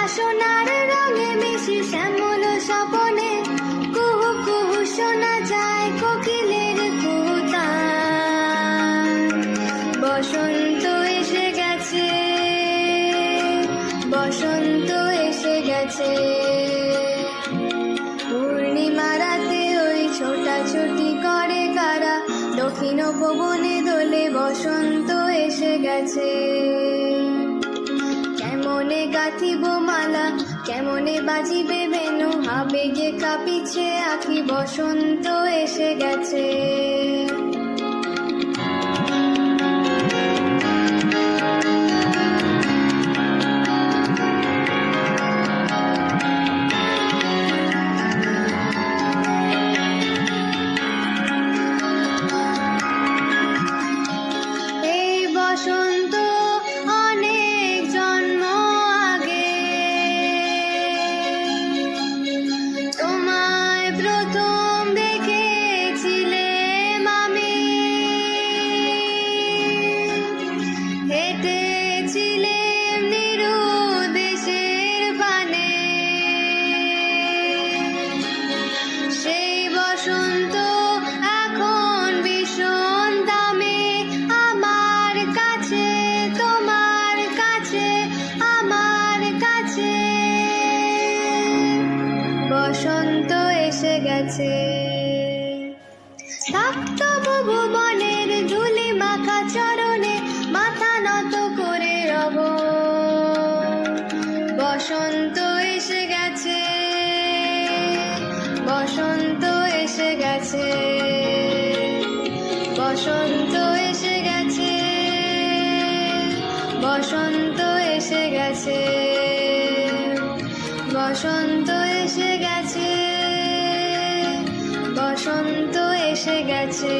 বাসনার রঙে মিশি শ্যামল স্বপনে, কুহু কুহু শোনা যায় কোকিলের কুহুতান। বসন্ত এসে গেছে, বসন্ত এসে গেছে। পূর্ণিমা রাতে ওই ছোটাছুটি করে কারা, দক্ষিণ পবনে দোলে বসন্ত এসে গেছে। কেমনে গাঁথিব মালা, কেমনে বাজিবে বেনু, আবেগে কাঁপিছে আঁখি, বসন্ত এসে গেছে। বসন্ত অনেক জন্ম আগে তোমায় প্রথম দেখেছিলাম আমি, হেঁটেছিলাম নিরুদ্দেশের পানে। সেই বসন্ত এখন ভীষণ দামি আমার কাছে, তোমার কাছে, আমার কাছে। বসন্ত এসে গেছে। সপ্তম ভুবনের ধুলি মাখা চরণে মাথা নত করে রব। বসন্ত এসে গেছে, বসন্ত এসে গেছে, বসন্ত এসে গেছে, বসন্ত এসে গেছে, বসন্ত এসে গেছে, বসন্ত এসে গেছে।